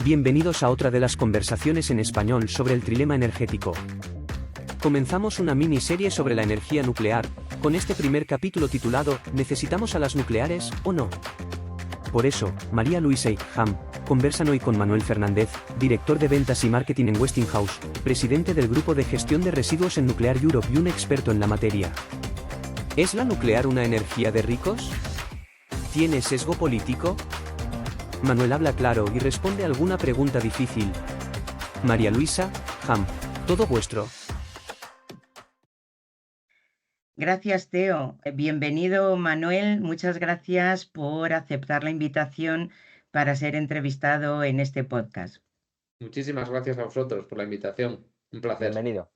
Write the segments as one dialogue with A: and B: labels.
A: Bienvenidos a otra de las conversaciones en español sobre el trilema energético. Comenzamos una miniserie sobre la energía nuclear, con este primer capítulo titulado ¿Necesitamos a las nucleares o no? Por eso, María Luisa y Ham conversan hoy con Manuel Fernández, director de ventas y marketing en Westinghouse, presidente del grupo de gestión de residuos en Nuclear Europe y un experto en la materia. ¿Es la nuclear una energía de ricos? ¿Tiene sesgo político? Manuel habla claro y responde a alguna pregunta difícil. María Luisa, Ham, todo vuestro.
B: Gracias, Teo. Bienvenido, Manuel. Muchas gracias por aceptar la invitación para ser entrevistado en este podcast.
C: Muchísimas gracias a vosotros por la invitación. Un placer.
D: Bienvenido.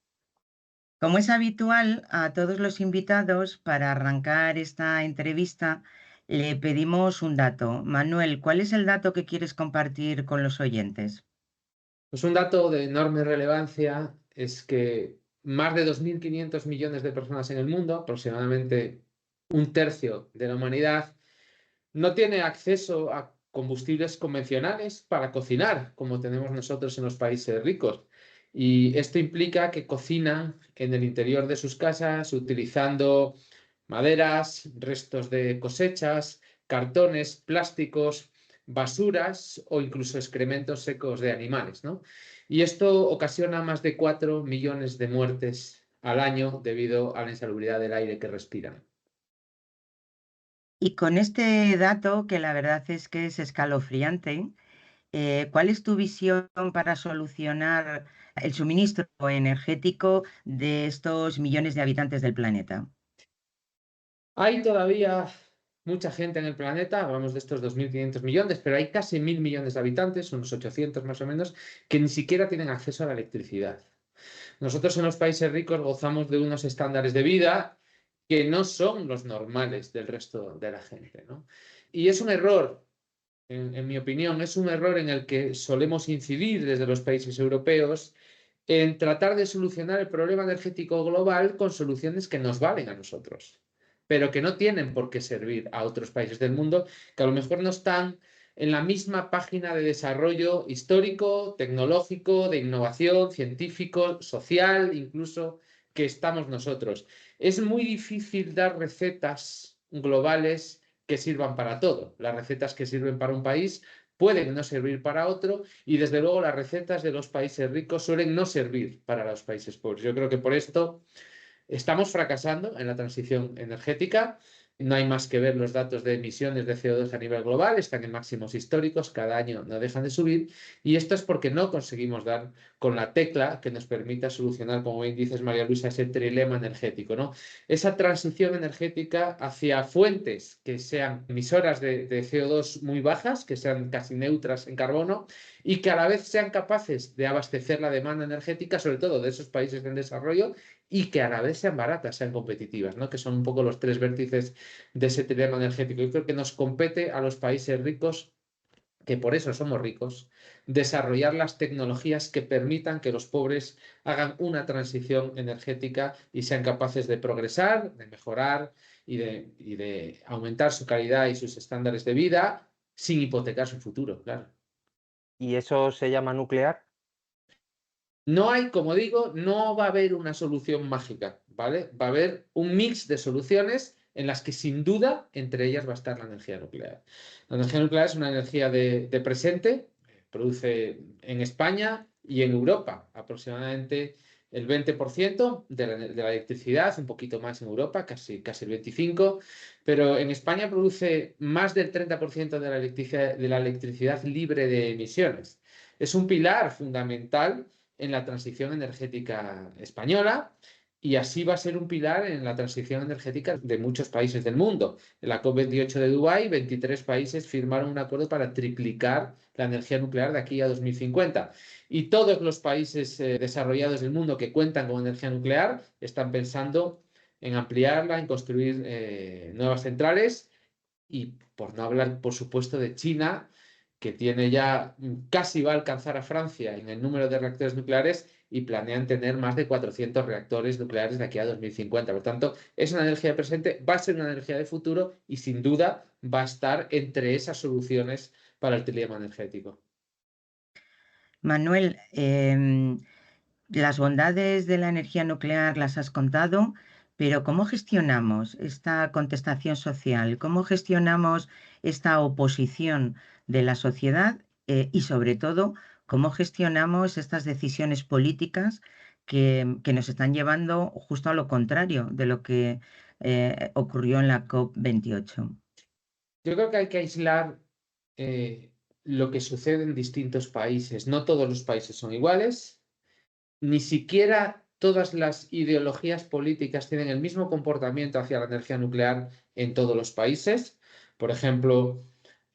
B: Como es habitual, a todos los invitados, para arrancar esta entrevista, le pedimos un dato. Manuel, ¿cuál es el dato que quieres compartir con los oyentes?
C: Pues un dato de enorme relevancia es que más de 2.500 millones de personas en el mundo, aproximadamente un tercio de la humanidad, no tiene acceso a combustibles convencionales para cocinar, como tenemos nosotros en los países ricos. Y esto implica que cocinan en el interior de sus casas utilizando maderas, restos de cosechas, cartones, plásticos, basuras o incluso excrementos secos de animales, ¿no? Y esto ocasiona más de 4 millones de muertes al año debido a la insalubridad del aire que respiran.
B: Y con este dato, que la verdad es que es escalofriante, ¿cuál es tu visión para solucionar el suministro energético de estos millones de habitantes del planeta?
C: Hay todavía mucha gente en el planeta, hablamos de estos 2.500 millones, pero hay casi 1.000 millones de habitantes, unos 800 más o menos, que ni siquiera tienen acceso a la electricidad. Nosotros en los países ricos gozamos de unos estándares de vida que no son los normales del resto de la gente, ¿no? Y es un error, en mi opinión, es un error en el que solemos incidir desde los países europeos en tratar de solucionar el problema energético global con soluciones que nos valen a nosotros, pero que no tienen por qué servir a otros países del mundo que a lo mejor no están en la misma página de desarrollo histórico, tecnológico, de innovación, científico, social, incluso, que estamos nosotros. Es muy difícil dar recetas globales que sirvan para todo. Las recetas que sirven para un país pueden no servir para otro y desde luego las recetas de los países ricos suelen no servir para los países pobres. Yo creo que por esto estamos fracasando en la transición energética. No hay más que ver los datos de emisiones de CO2 a nivel global, están en máximos históricos, cada año no dejan de subir, y esto es porque no conseguimos dar con la tecla que nos permita solucionar, como bien dices, María Luisa, ese trilema energético, ¿no? Esa transición energética hacia fuentes que sean emisoras de CO2 muy bajas, que sean casi neutras en carbono, y que a la vez sean capaces de abastecer la demanda energética, sobre todo de esos países en desarrollo, y que a la vez sean baratas, sean competitivas, ¿no? Que son un poco los tres vértices de ese trilema energético. Yo creo que nos compete a los países ricos, que por eso somos ricos, desarrollar las tecnologías que permitan que los pobres hagan una transición energética y sean capaces de progresar, de mejorar y de aumentar su calidad y sus estándares de vida sin hipotecar su futuro, claro.
D: ¿Y eso se llama nuclear?
C: No hay, como digo, no va a haber una solución mágica, ¿vale? Va a haber un mix de soluciones en las que sin duda entre ellas va a estar la energía nuclear. La energía nuclear es una energía de presente, produce en España y en Europa aproximadamente el 20% de la electricidad, un poquito más en Europa, casi el 25%, pero en España produce más del 30% de la electricidad libre de emisiones. Es un pilar fundamental en la transición energética española y así va a ser un pilar en la transición energética de muchos países del mundo. En la COP28 de Dubái, 23 países firmaron un acuerdo para triplicar la energía nuclear de aquí a 2050. Y todos los países desarrollados del mundo que cuentan con energía nuclear están pensando en ampliarla, en construir nuevas centrales y por no hablar, por supuesto, de China, que tiene ya, casi va a alcanzar a Francia en el número de reactores nucleares y planean tener más de 400 reactores nucleares de aquí a 2050. Por tanto, es una energía presente, va a ser una energía de futuro y sin duda va a estar entre esas soluciones para el trilema energético.
B: Manuel, las bondades de la energía nuclear las has contado, pero ¿cómo gestionamos esta contestación social? ¿Cómo gestionamos esta oposición de la sociedad? Y sobre todo, ¿cómo gestionamos estas decisiones políticas que nos están llevando justo a lo contrario de lo que ocurrió en la COP28?
C: Yo creo que hay que aislar lo que sucede en distintos países. No todos los países son iguales, ni siquiera todas las ideologías políticas tienen el mismo comportamiento hacia la energía nuclear en todos los países. Por ejemplo,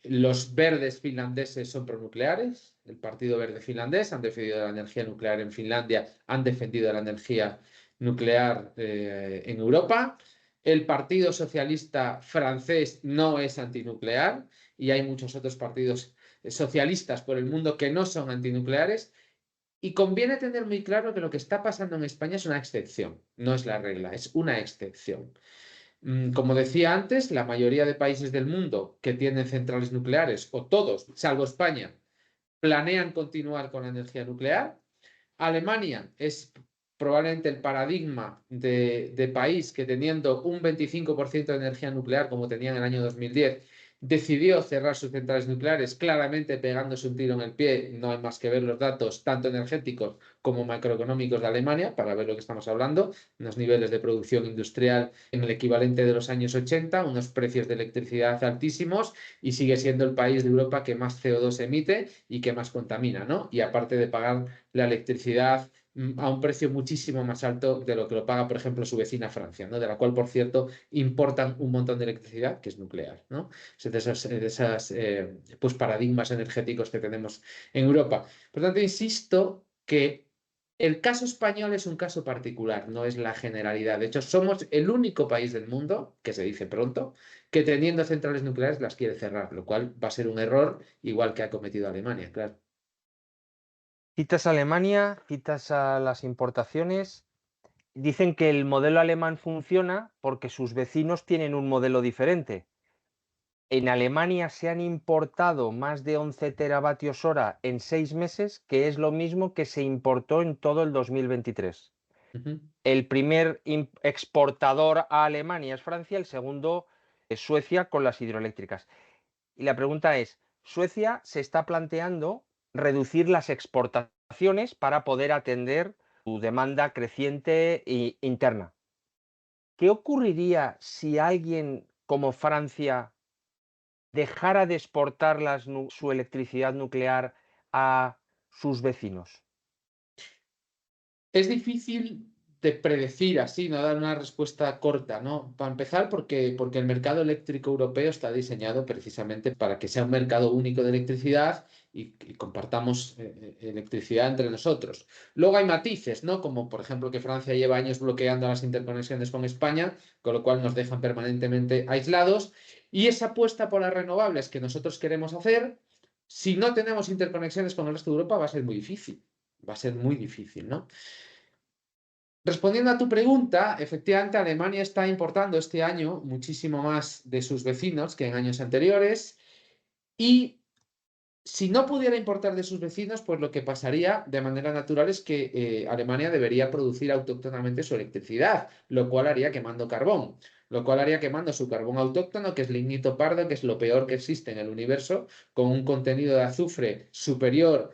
C: los verdes finlandeses son pronucleares. El Partido Verde finlandés han defendido la energía nuclear en Finlandia, han defendido la energía nuclear en Europa. El Partido Socialista francés no es antinuclear y hay muchos otros partidos socialistas por el mundo que no son antinucleares. Y conviene tener muy claro que lo que está pasando en España es una excepción, no es la regla, es una excepción. Como decía antes, la mayoría de países del mundo que tienen centrales nucleares, o todos, salvo España, planean continuar con la energía nuclear. Alemania es probablemente el paradigma de país que teniendo un 25% de energía nuclear como tenía en el año 2010, decidió cerrar sus centrales nucleares, claramente pegándose un tiro en el pie. No hay más que ver los datos tanto energéticos como macroeconómicos de Alemania para ver lo que estamos hablando, unos niveles de producción industrial en el equivalente de los años 80, unos precios de electricidad altísimos y sigue siendo el país de Europa que más CO2 emite y que más contamina, ¿no? Y aparte de pagar la electricidad a un precio muchísimo más alto de lo que lo paga, por ejemplo, su vecina Francia, ¿no? De la cual, por cierto, importan un montón de electricidad que es nuclear, ¿no? Es de esas pues paradigmas energéticos que tenemos en Europa. Por tanto, insisto que el caso español es un caso particular, no es la generalidad. De hecho, somos el único país del mundo, que se dice pronto, que teniendo centrales nucleares las quiere cerrar, lo cual va a ser un error igual que ha cometido Alemania, claro.
D: Citas a Alemania, citas a las importaciones. Dicen que el modelo alemán funciona porque sus vecinos tienen un modelo diferente. En Alemania se han importado más de 11 teravatios hora en 6 meses, que es lo mismo que se importó en todo el 2023. El primer exportador a Alemania es Francia, el segundo es Suecia con las hidroeléctricas. Y la pregunta es, Suecia se está planteando reducir las exportaciones para poder atender su demanda creciente e interna. ¿Qué ocurriría si alguien como Francia dejara de exportar su electricidad nuclear a sus vecinos?
C: Es difícil de predecir así, no dar una respuesta corta, ¿no? Para empezar, porque el mercado eléctrico europeo está diseñado precisamente para que sea un mercado único de electricidad y compartamos electricidad entre nosotros. Luego hay matices, ¿no? Como por ejemplo que Francia lleva años bloqueando las interconexiones con España, con lo cual nos dejan permanentemente aislados. Y esa apuesta por las renovables que nosotros queremos hacer, si no tenemos interconexiones con el resto de Europa, va a ser muy difícil. Va a ser muy difícil, ¿no? Respondiendo a tu pregunta, efectivamente Alemania está importando este año muchísimo más de sus vecinos que en años anteriores y si no pudiera importar de sus vecinos, pues lo que pasaría de manera natural es que Alemania debería producir autóctonamente su electricidad, lo cual haría quemando carbón, lo cual haría quemando su carbón autóctono, que es lignito pardo, que es lo peor que existe en el universo, con un contenido de azufre superior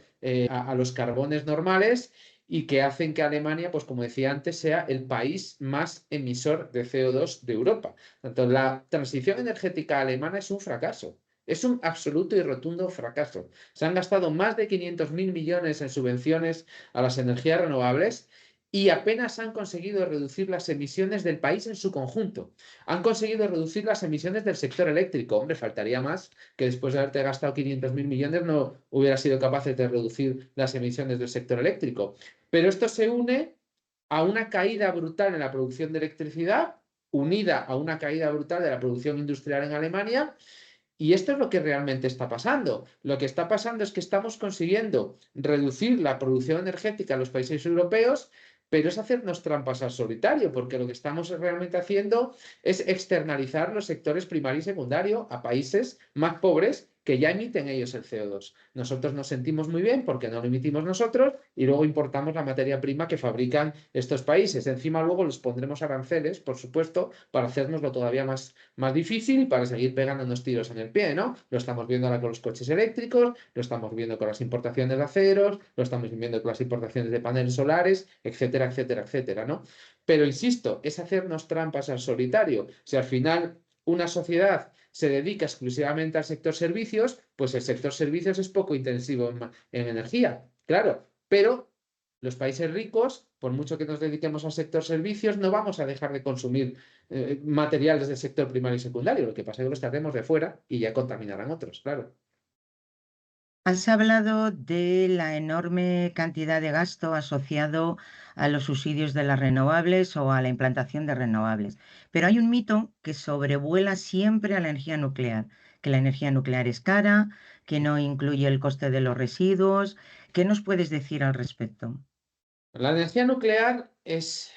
C: a los carbones normales y que hacen que Alemania, pues como decía antes, sea el país más emisor de CO2 de Europa. Tanto la transición energética alemana es un fracaso. Es un absoluto y rotundo fracaso. Se han gastado más de 500.000 millones en subvenciones a las energías renovables y apenas han conseguido reducir las emisiones del país en su conjunto. Han conseguido reducir las emisiones del sector eléctrico. Hombre, faltaría más que después de haberte gastado 500.000 millones no hubiera sido capaz de reducir las emisiones del sector eléctrico. Pero esto se une a una caída brutal en la producción de electricidad, unida a una caída brutal de la producción industrial en Alemania. Y esto es lo que realmente está pasando. Lo que está pasando es que estamos consiguiendo reducir la producción energética en los países europeos, pero es hacernos trampas al solitario, porque lo que estamos realmente haciendo es externalizar los sectores primario y secundario a países más pobres que ya emiten ellos el CO2. Nosotros nos sentimos muy bien porque no lo emitimos nosotros y luego importamos la materia prima que fabrican estos países. Encima luego les pondremos aranceles, por supuesto, para hacérnoslo todavía más difícil y para seguir pegándonos tiros en el pie, ¿no? Lo estamos viendo ahora con los coches eléctricos, lo estamos viendo con las importaciones de aceros, lo estamos viendo con las importaciones de paneles solares, etcétera, etcétera, etcétera, ¿no? Pero insisto, es hacernos trampas al solitario. Si al final una sociedad se dedica exclusivamente al sector servicios, pues el sector servicios es poco intensivo en energía, claro, pero los países ricos, por mucho que nos dediquemos al sector servicios, no vamos a dejar de consumir materiales del sector primario y secundario. Lo que pasa es que los traemos de fuera y ya contaminarán otros, claro.
B: Has hablado de la enorme cantidad de gasto asociado a los subsidios de las renovables o a la implantación de renovables, pero hay un mito que sobrevuela siempre a la energía nuclear, que la energía nuclear es cara, que no incluye el coste de los residuos. ¿Qué nos puedes decir al respecto?
C: La energía nuclear es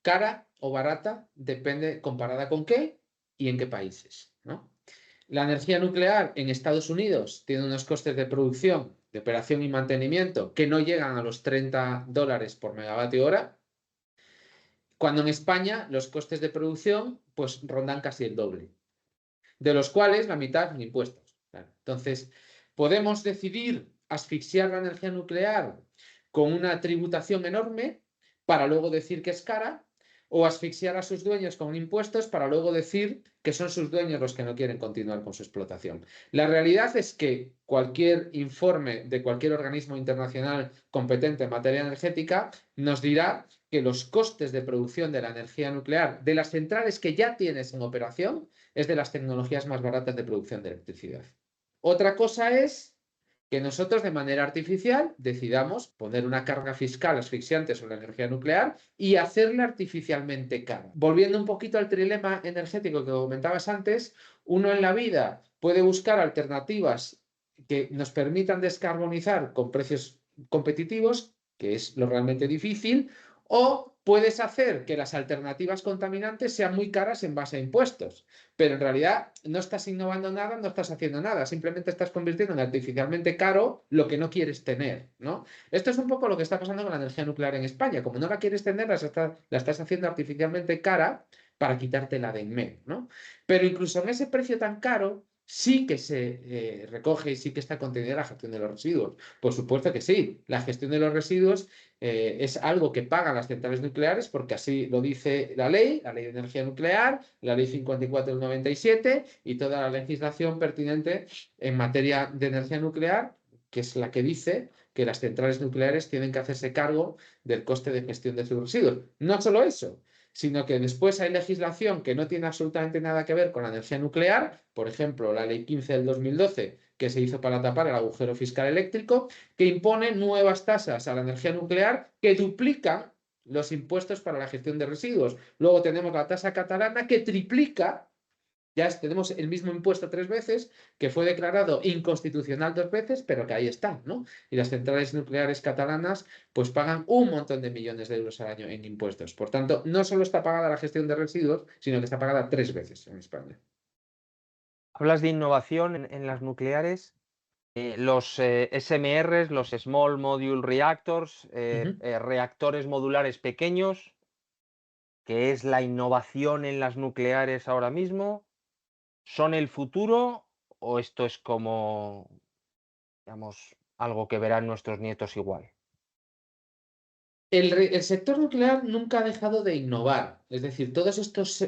C: cara o barata, depende comparada con qué y en qué países, ¿no? La energía nuclear en Estados Unidos tiene unos costes de producción, de operación y mantenimiento que no llegan a los $30 por megavatio hora, cuando en España los costes de producción pues rondan casi el doble, de los cuales la mitad son impuestos. Claro. Entonces, podemos decidir asfixiar la energía nuclear con una tributación enorme para luego decir que es cara, o asfixiar a sus dueños con impuestos para luego decir que son sus dueños los que no quieren continuar con su explotación. La realidad es que cualquier informe de cualquier organismo internacional competente en materia energética nos dirá que los costes de producción de la energía nuclear de las centrales que ya tienes en operación es de las tecnologías más baratas de producción de electricidad. Otra cosa es que nosotros de manera artificial decidamos poner una carga fiscal asfixiante sobre la energía nuclear y hacerla artificialmente cara. Volviendo un poquito al trilema energético que comentabas antes, uno en la vida puede buscar alternativas que nos permitan descarbonizar con precios competitivos, que es lo realmente difícil, o puedes hacer que las alternativas contaminantes sean muy caras en base a impuestos, pero en realidad no estás innovando nada, no estás haciendo nada, simplemente estás convirtiendo en artificialmente caro lo que no quieres tener, ¿no? Esto es un poco lo que está pasando con la energía nuclear en España. Como no la quieres tener, la estás haciendo artificialmente cara para quitártela de en medio, ¿no? Pero incluso en ese precio tan caro, sí que se recoge y sí que está contenida la gestión de los residuos. Por supuesto que sí, la gestión de los residuos es algo que pagan las centrales nucleares porque así lo dice la ley de energía nuclear, la ley 54 del 97 y toda la legislación pertinente en materia de energía nuclear, que es la que dice que las centrales nucleares tienen que hacerse cargo del coste de gestión de sus residuos. No solo eso, sino que después hay legislación que no tiene absolutamente nada que ver con la energía nuclear, por ejemplo, la Ley 15 del 2012, que se hizo para tapar el agujero fiscal eléctrico, que impone nuevas tasas a la energía nuclear que duplican los impuestos para la gestión de residuos. Luego tenemos la tasa catalana que triplica, ya tenemos el mismo impuesto 3 veces, que fue declarado inconstitucional 2 veces, pero que ahí está, ¿no? Y las centrales nucleares catalanas pues pagan un montón de millones de euros al año en impuestos. Por tanto, no solo está pagada la gestión de residuos, sino que está pagada 3 veces en España.
D: Hablas de innovación en las nucleares. Los SMRs, los Small Module Reactors, reactores modulares pequeños, que es la innovación en las nucleares ahora mismo, ¿son el futuro o esto es como, digamos, algo que verán nuestros nietos igual?
C: El sector nuclear nunca ha dejado de innovar, es decir, todos estos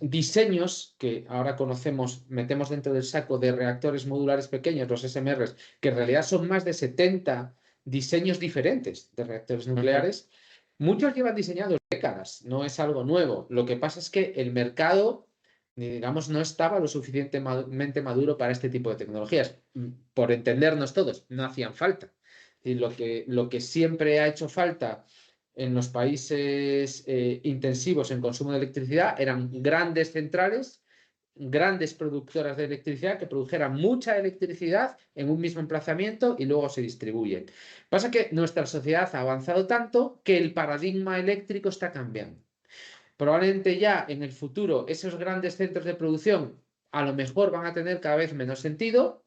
C: diseños que ahora conocemos, metemos dentro del saco de reactores modulares pequeños, los SMRs, que en realidad son más de 70 diseños diferentes de reactores nucleares, muchos llevan diseñados décadas, no es algo nuevo. Lo que pasa es que el mercado, digamos, no estaba lo suficientemente maduro para este tipo de tecnologías. Por entendernos todos, no hacían falta. Y lo que siempre ha hecho falta en los países intensivos en consumo de electricidad eran grandes centrales, grandes productoras de electricidad que produjeran mucha electricidad en un mismo emplazamiento y luego se distribuyen. Pasa que nuestra sociedad ha avanzado tanto que el paradigma eléctrico está cambiando. Probablemente ya en el futuro esos grandes centros de producción a lo mejor van a tener cada vez menos sentido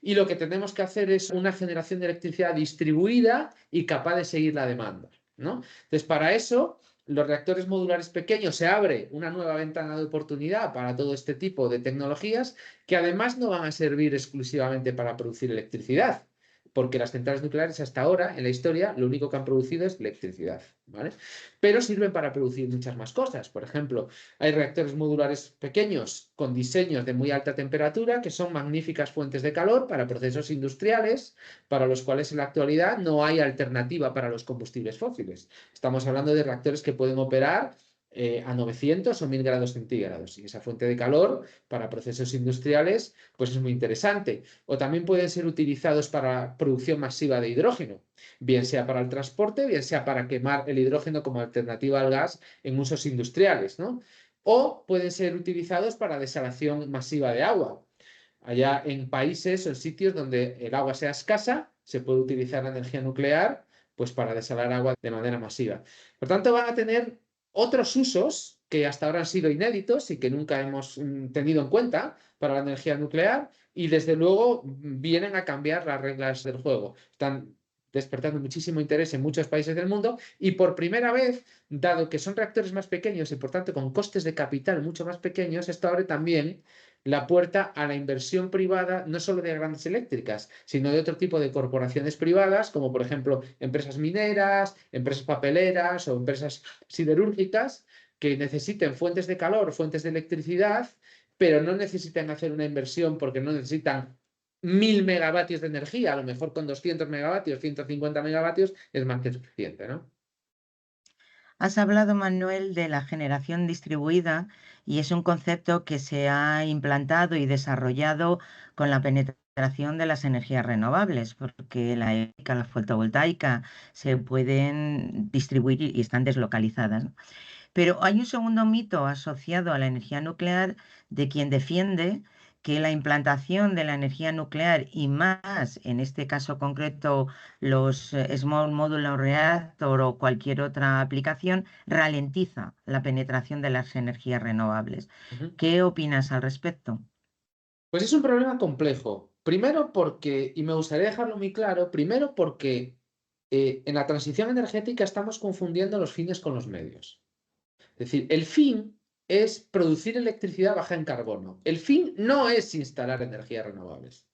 C: y lo que tenemos que hacer es una generación de electricidad distribuida y capaz de seguir la demanda, ¿no? Entonces, para eso, los reactores modulares pequeños se abre una nueva ventana de oportunidad para todo este tipo de tecnologías que además no van a servir exclusivamente para producir electricidad, porque las centrales nucleares hasta ahora, en la historia, lo único que han producido es electricidad, ¿vale? Pero sirven para producir muchas más cosas. Por ejemplo, hay reactores modulares pequeños con diseños de muy alta temperatura que son magníficas fuentes de calor para procesos industriales, para los cuales en la actualidad no hay alternativa para los combustibles fósiles. Estamos hablando de reactores que pueden operar a 900 o 1000 grados centígrados. Y esa fuente de calor para procesos industriales pues es muy interesante. O también pueden ser utilizados para producción masiva de hidrógeno, bien sea para el transporte, bien sea para quemar el hidrógeno como alternativa al gas en usos industriales, ¿no? O pueden ser utilizados para desalación masiva de agua. Allá en países o en sitios donde el agua sea escasa, se puede utilizar la energía nuclear pues para desalar agua de manera masiva. Por tanto, van a tener otros usos que hasta ahora han sido inéditos y que nunca hemos tenido en cuenta para la energía nuclear y desde luego vienen a cambiar las reglas del juego. Están despertando muchísimo interés en muchos países del mundo y por primera vez, dado que son reactores más pequeños y por tanto con costes de capital mucho más pequeños, esto abre también la puerta a la inversión privada, no solo de grandes eléctricas, sino de otro tipo de corporaciones privadas, como por ejemplo empresas mineras, empresas papeleras o empresas siderúrgicas que necesiten fuentes de calor, fuentes de electricidad, pero no necesitan hacer una inversión porque no necesitan 1000 megavatios de energía, a lo mejor con 200 megavatios, 150 megavatios es más que suficiente, ¿no?
B: Has hablado, Manuel, de la generación distribuida y es un concepto que se ha implantado y desarrollado con la penetración de las energías renovables, porque la eólica, la fotovoltaica se pueden distribuir y están deslocalizadas, ¿no? Pero hay un segundo mito asociado a la energía nuclear de quien defiende que la implantación de la energía nuclear y más, en este caso concreto, los Small Modular Reactor o cualquier otra aplicación, ralentiza la penetración de las energías renovables. ¿Qué opinas al respecto?
C: Pues es un problema complejo. Primero porque, y me gustaría dejarlo muy claro, primero porque en la transición energética estamos confundiendo los fines con los medios. Es decir, el fin es producir electricidad baja en carbono. El fin no es instalar energías renovables,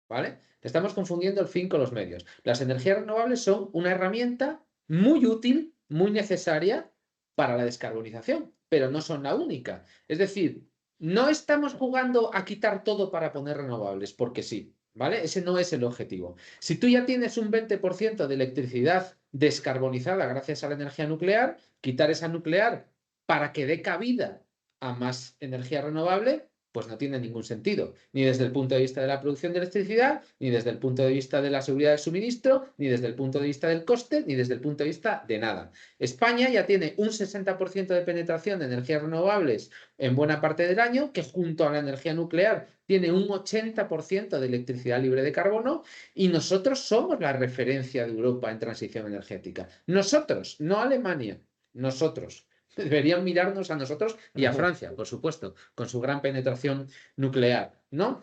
C: ¿vale? Estamos confundiendo el fin con los medios. Las energías renovables son una herramienta muy útil, muy necesaria para la descarbonización, pero no son la única. Es decir, no estamos jugando a quitar todo para poner renovables, porque sí, ¿vale? Ese no es el objetivo. Si tú ya tienes un 20% de electricidad descarbonizada gracias a la energía nuclear, quitar esa nuclear para que dé cabida a más energía renovable, pues no tiene ningún sentido, ni desde el punto de vista de la producción de electricidad, ni desde el punto de vista de la seguridad del suministro, ni desde el punto de vista del coste, ni desde el punto de vista de nada. España ya tiene un 60% de penetración de energías renovables en buena parte del año, que junto a la energía nuclear tiene un 80% de electricidad libre de carbono, y nosotros somos la referencia de Europa en transición energética. Nosotros, no Alemania, nosotros. Deberían mirarnos a nosotros y a Francia, por supuesto, con su gran penetración nuclear, ¿no?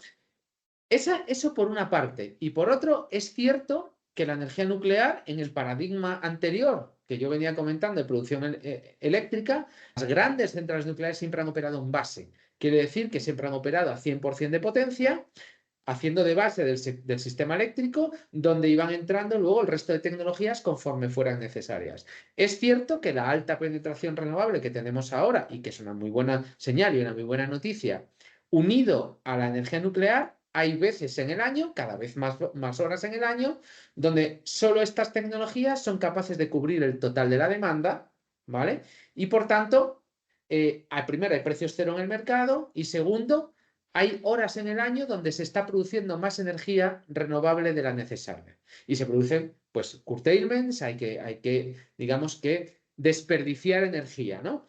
C: Eso por una parte. Y por otro, es cierto que la energía nuclear, en el paradigma anterior que yo venía comentando de producción eléctrica, las grandes centrales nucleares siempre han operado en base. Quiere decir que siempre han operado a 100% de potencia, haciendo de base del sistema eléctrico, donde iban entrando luego el resto de tecnologías conforme fueran necesarias. Es cierto que la alta penetración renovable que tenemos ahora, y que es una muy buena señal y una muy buena noticia, unido a la energía nuclear, hay veces en el año, cada vez más horas en el año, donde solo estas tecnologías son capaces de cubrir el total de la demanda, ¿vale? Y por tanto, primero, hay precios cero en el mercado, y segundo, hay horas en el año donde se está produciendo más energía renovable de la necesaria. Y se producen, pues, curtailments, hay que, digamos que, desperdiciar energía, ¿no?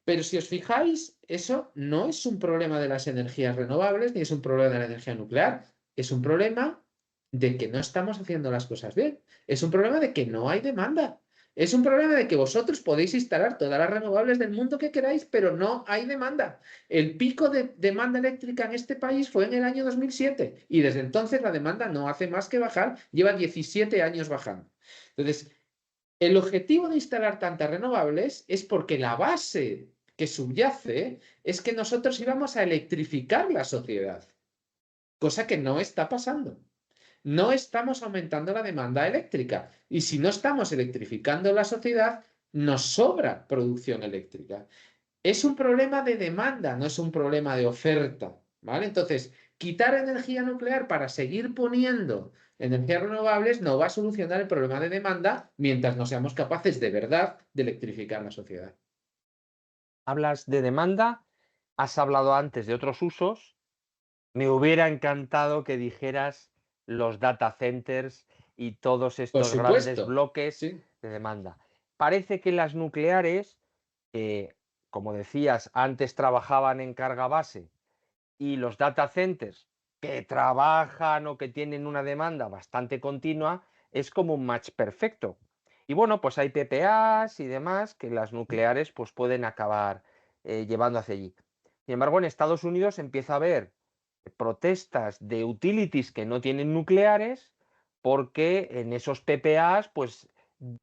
C: Pero si os fijáis, eso no es un problema de las energías renovables, ni es un problema de la energía nuclear. Es un problema de que no estamos haciendo las cosas bien. Es un problema de que no hay demanda. Es un problema de que vosotros podéis instalar todas las renovables del mundo que queráis, pero no hay demanda. El pico de demanda eléctrica en este país fue en el año 2007 y desde entonces la demanda no hace más que bajar, lleva 17 años bajando. Entonces, el objetivo de instalar tantas renovables es porque la base que subyace es que nosotros íbamos a electrificar la sociedad, cosa que no está pasando. No estamos aumentando la demanda eléctrica y si no estamos electrificando la sociedad, nos sobra producción eléctrica. Es un problema de demanda, no es un problema de oferta, ¿vale? Entonces, quitar energía nuclear para seguir poniendo energías renovables no va a solucionar el problema de demanda mientras no seamos capaces de verdad de electrificar la sociedad.
D: Hablas de demanda, has hablado antes de otros usos. Me hubiera encantado que dijeras los data centers y todos estos grandes
C: supuesto,
D: bloques
C: sí.
D: de demanda. Parece que las nucleares, como decías, antes trabajaban en carga base y los data centers que trabajan o que tienen una demanda bastante continua, es como un match perfecto. Y bueno, pues hay PPAs y demás que las nucleares pues pueden acabar llevando hacia allí. Sin embargo, en Estados Unidos empieza a haber protestas de utilities que no tienen nucleares porque en esos PPAs pues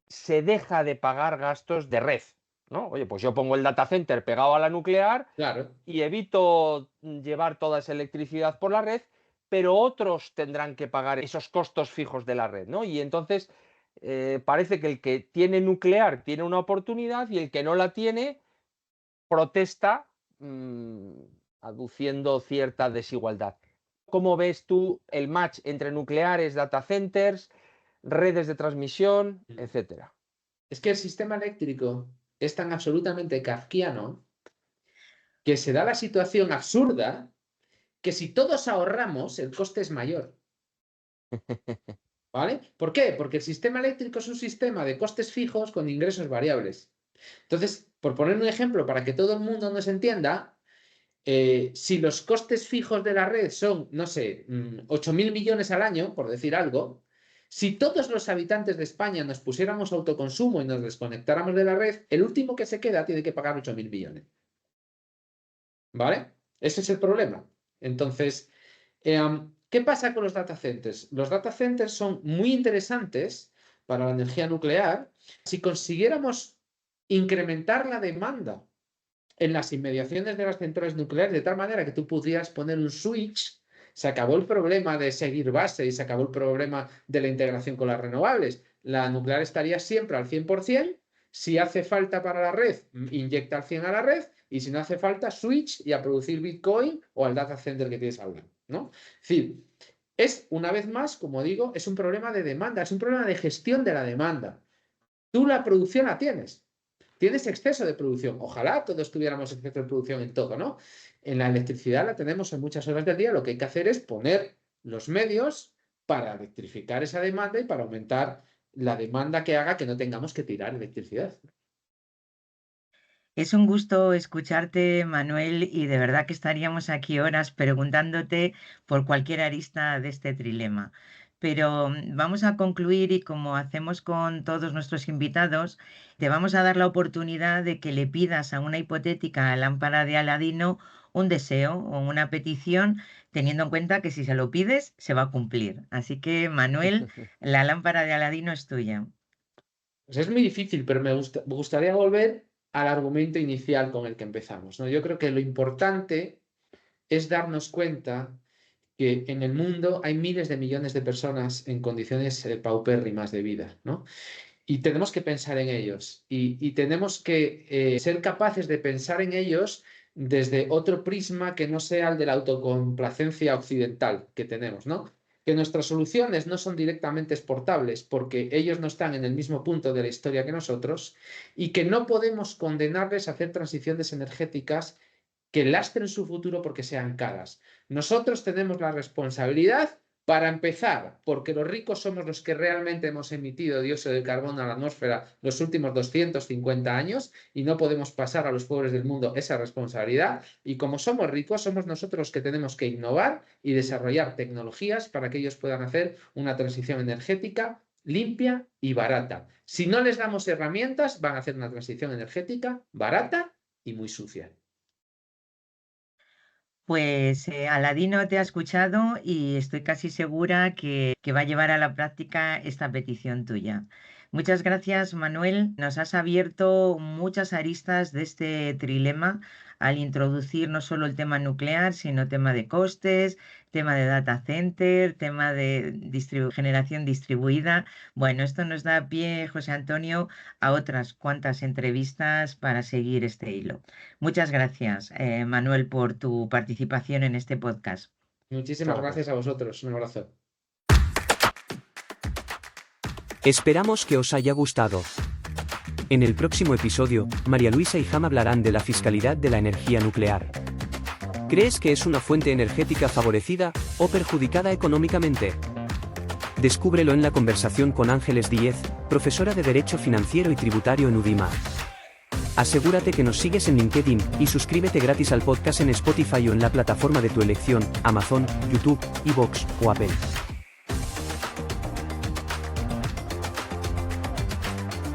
D: se deja de pagar gastos de red, ¿no? Oye, pues yo pongo el data center pegado a la nuclear
C: Claro.
D: y evito llevar toda esa electricidad por la red, pero otros tendrán que pagar esos costos fijos de la red, ¿no? Y entonces parece que el que tiene nuclear tiene una oportunidad y el que no la tiene protesta aduciendo cierta desigualdad. ¿Cómo ves tú el match entre nucleares, data centers, redes de transmisión, etcétera?
C: Es que el sistema eléctrico es tan absolutamente kafkiano que se da la situación absurda que si todos ahorramos, el coste es mayor. ¿Vale? ¿Por qué? Porque el sistema eléctrico es un sistema de costes fijos con ingresos variables. Entonces, por poner un ejemplo para que todo el mundo nos entienda, si los costes fijos de la red son, no sé, 8.000 millones al año, por decir algo, si todos los habitantes de España nos pusiéramos autoconsumo y nos desconectáramos de la red, el último que se queda tiene que pagar 8.000 millones. ¿Vale? Ese es el problema. Entonces, ¿qué pasa con los data centers? Los data centers son muy interesantes para la energía nuclear si consiguiéramos incrementar la demanda en las inmediaciones de las centrales nucleares de tal manera que tú pudieras poner un switch. Se acabó el problema de seguir base y se acabó el problema de la integración con las renovables. La nuclear estaría siempre al 100%. Si hace falta para la red, inyecta al 100 a la red. Y si no hace falta, switch y a producir Bitcoin o al data center que tienes al lado, ¿no? Es decir, es, una vez más, como digo, es un problema de demanda, es un problema de gestión de la demanda. Tú la producción la tienes. Tienes exceso de producción. Ojalá todos tuviéramos exceso de producción en todo, ¿no? En la electricidad la tenemos en muchas horas del día. Lo que hay que hacer es poner los medios para electrificar esa demanda y para aumentar la demanda que haga que no tengamos que tirar electricidad.
B: Es un gusto escucharte, Manuel, y de verdad que estaríamos aquí horas preguntándote por cualquier arista de este trilema. Pero vamos a concluir y como hacemos con todos nuestros invitados, te vamos a dar la oportunidad de que le pidas a una hipotética lámpara de Aladino un deseo o una petición, teniendo en cuenta que si se lo pides, se va a cumplir. Así que, Manuel, la lámpara de Aladino es tuya.
C: Pues es muy difícil, pero me gustaría volver al argumento inicial con el que empezamos, ¿no? Yo creo que lo importante es darnos cuenta que en el mundo hay miles de millones de personas en condiciones paupérrimas de vida, ¿no? Y tenemos que pensar en ellos y tenemos que ser capaces de pensar en ellos desde otro prisma que no sea el de la autocomplacencia occidental que tenemos, ¿no? Que nuestras soluciones no son directamente exportables porque ellos no están en el mismo punto de la historia que nosotros y que no podemos condenarles a hacer transiciones energéticas que lastren su futuro porque sean caras. Nosotros tenemos la responsabilidad para empezar, porque los ricos somos los que realmente hemos emitido dióxido de carbono a la atmósfera los últimos 250 años y no podemos pasar a los pobres del mundo esa responsabilidad. Y como somos ricos, somos nosotros los que tenemos que innovar y desarrollar tecnologías para que ellos puedan hacer una transición energética limpia y barata. Si no les damos herramientas, van a hacer una transición energética barata y muy sucia.
B: Pues Aladino te ha escuchado y estoy casi segura que va a llevar a la práctica esta petición tuya. Muchas gracias, Manuel. Nos has abierto muchas aristas de este trilema al introducir no solo el tema nuclear, sino tema de costes, tema de data center, tema de generación distribuida. Bueno, esto nos da pie, José Antonio, a otras cuantas entrevistas para seguir este hilo. Muchas gracias, Manuel, por tu participación en este podcast.
C: Muchísimas gracias a vosotros. Un abrazo.
A: Esperamos que os haya gustado. En el próximo episodio, María Luisa y Jam hablarán de la fiscalidad de la energía nuclear. ¿Crees que es una fuente energética favorecida o perjudicada económicamente? Descúbrelo en la conversación con Ángeles Díez, profesora de Derecho Financiero y Tributario en UDIMA. Asegúrate que nos sigues en LinkedIn y suscríbete gratis al podcast en Spotify o en la plataforma de tu elección, Amazon, YouTube, iVoox o Apple.